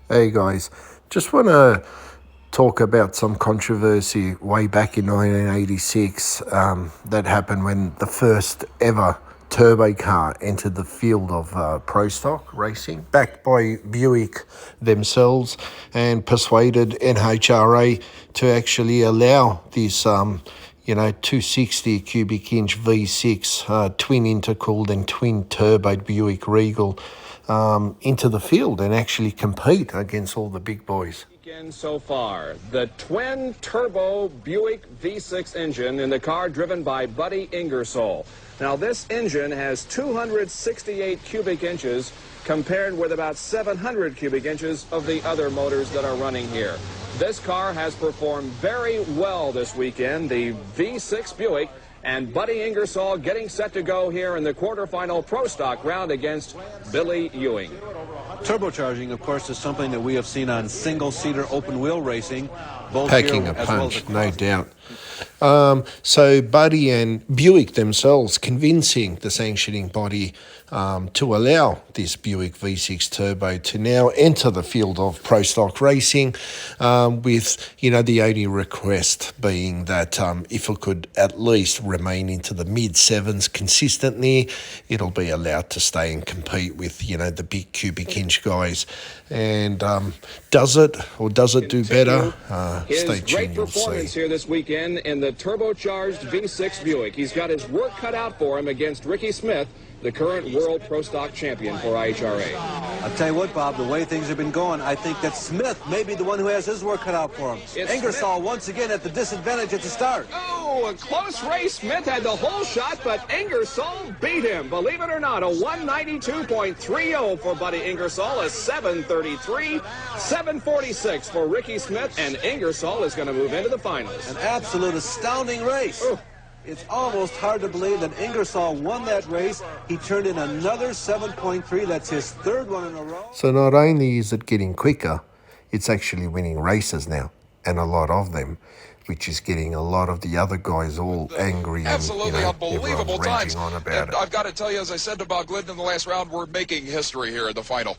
Hey guys, just want to talk about some controversy way back in 1986 that happened when the first ever turbo car entered the field of pro stock racing, backed by Buick themselves, and persuaded NHRA to actually allow this 260 cubic inch V6 twin intercooled and twin turbo Buick Regal into the field and actually compete against all the big boys. Weekend so far, the twin turbo Buick V6 engine in the car driven by Buddy Ingersoll. Now this engine has 268 cubic inches compared with about 700 cubic inches of the other motors that are running here. This car has performed very well this weekend, the V6 Buick, and Buddy Ingersoll getting set to go here in the quarterfinal Pro Stock round against Billy Ewing. Turbocharging, of course, is something that we have seen on single-seater open-wheel racing. Both Packing a punch, no doubt. So Buddy and Buick themselves convincing the sanctioning body to allow this Buick V6 Turbo to now enter the field of pro stock racing, with the only request being that if it could at least remain into the mid-sevens consistently, it'll be allowed to stay and compete with the big cubic inch guys. And does it do better? Stay tuned, great you'll performance see. here this weekend in the turbocharged V6 Buick. He's got his work cut out for him against Ricky Smith, the current World Pro Stock champion for IHRA. I'll tell you what, Bob, the way things have been going, I think that Smith may be the one who has his work cut out for him. Ingersoll once again at the disadvantage at the start. Oh, a close race. Smith had the whole shot, but Ingersoll beat him. Believe it or not, a 192.30 for Buddy Ingersoll, a 733, 746 for Ricky Smith, and Ingersoll is going to move into the finals. An absolute astounding race. Ooh. It's almost hard to believe that Ingersoll won that race. He turned in another 7.3. That's his third one in a row. So not only is it getting quicker, it's actually winning races now, and a lot of them, which is getting a lot of the other guys all angry and Absolutely unbelievable everyone's times. ranting on about And it. I've got to tell you, as I said to Bob Glidden in the last round, we're making history here in the final.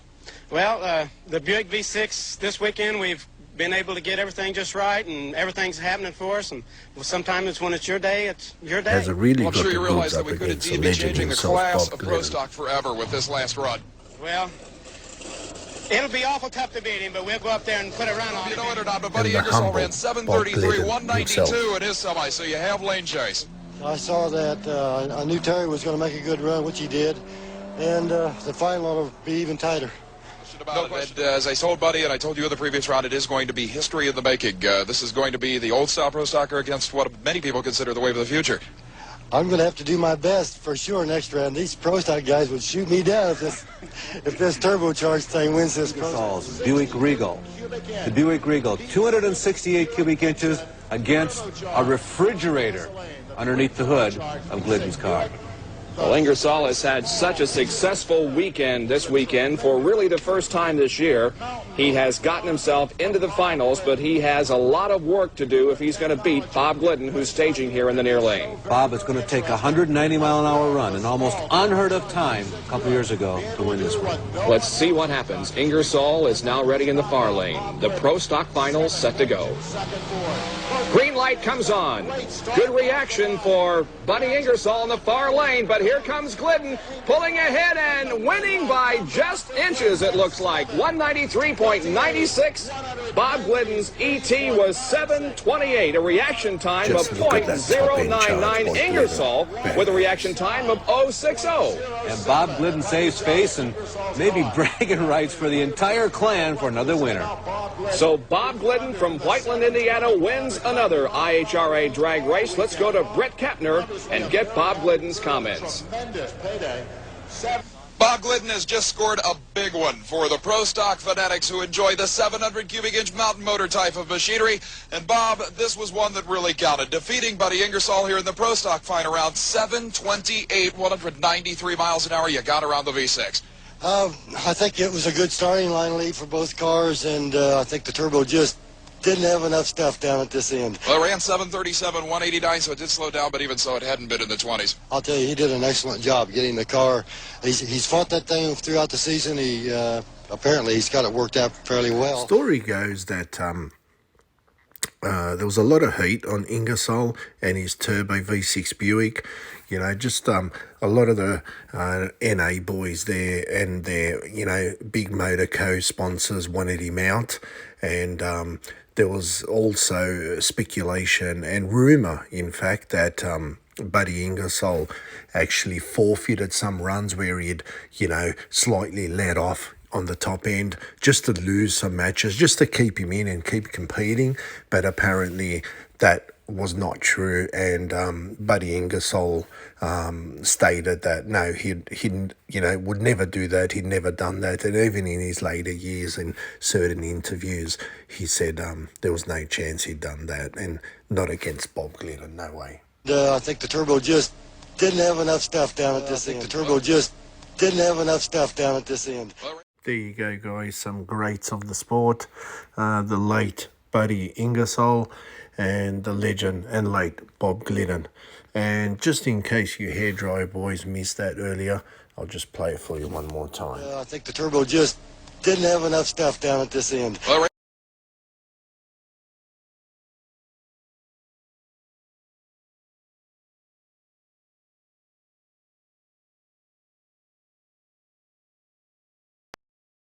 Well, the Buick V6 this weekend, we've been able to get everything just right, and everything's happening for us. And sometimes when it's your day, it's your day. Has it really Well, I'm got sure the you realize goods that up we could against the indeed be legend changing the himself, class Bob of pro Glidden. stock forever with this last run. Well, it'll be awful tough to beat him, but we'll go up there and put a run on You him. know it or not, but Buddy the Ingersoll humble ran Bob 733, Glidden 192 himself. in his semi, so you have lane chase. I saw that I knew Terry was going to make a good run, which he did, and the final will be even tighter. About it. And, as I told Buddy, and I told you in the previous round, it is going to be history in the making. This is going to be the old style pro stocker against what many people consider the wave of the future. I'm going to have to do my best for sure next round. These pro stock guys would shoot me down if this turbocharged thing wins this pro stock. Ingersoll's Buick Regal. The Buick Regal, 268 cubic inches against a refrigerator underneath the hood of Glidden's car. Well, Ingersoll has had such a successful weekend this weekend for really the first time this year. He has gotten himself into the finals, but he has a lot of work to do if he's going to beat Bob Glidden, who's staging here in the near lane. Bob, it's going to take a 190-mile-an-hour run, an almost unheard of time a couple years ago to win this one. Let's see what happens. Ingersoll is now ready in the far lane. The Pro Stock Finals set to go. Green light comes on. Good reaction for Buddy Ingersoll in the far lane, but here comes Glidden pulling ahead and winning by just inches, it looks like. 193.96. Bob Glidden's ET was 7:28, a reaction time Just of look at that top end chart, .099. Bob Ingersoll Glidden. with a reaction time of 060. And Bob Glidden saves face and maybe bragging rights for the entire clan for another winner. So Bob Glidden from Whiteland, Indiana wins another IHRA drag race. Let's go to Brett Kepner and get Bob Glidden's comments. Bob Glidden has just scored a big one for the pro stock fanatics who enjoy the 700 cubic inch mountain motor type of machinery. And Bob, this was one that really counted, defeating Buddy Ingersoll here in the pro stock final round. 728, 193 miles an hour. You got around the V6. I think it was a good starting line lead for both cars, and I think the turbo just didn't have enough stuff down at this end. Well, it ran 737, 189, so it did slow down, but even so, it hadn't been in the 20s. I'll tell you, he did an excellent job getting the car. He's fought that thing throughout the season. He apparently he's got it worked out fairly well. Story goes that there was a lot of heat on Ingersoll and his turbo V6 Buick. You know, just a lot of the NA boys there and their, you know, big motor co-sponsors wanted him out. And there was also speculation and rumour, in fact, that Buddy Ingersoll actually forfeited some runs where he'd, you know, slightly let off on the top end just to lose some matches, just to keep him in and keep competing. But apparently that was not true, and Buddy Ingersoll stated that no, he'd you know, would never do that. He'd never done that, and even in his later years, in certain interviews, he said there was no chance he'd done that, and not against Bob Glidden, no way. I think the turbo just didn't have enough stuff down at this end. The turbo just didn't have enough stuff down at this end. There you go, guys. Some greats of the sport. The late Buddy Ingersoll and the legend and late Bob Glidden. And just in case you hairdryer boys missed that earlier, I'll just play it for you one more time. I think the turbo just didn't have enough stuff down at this end. Well,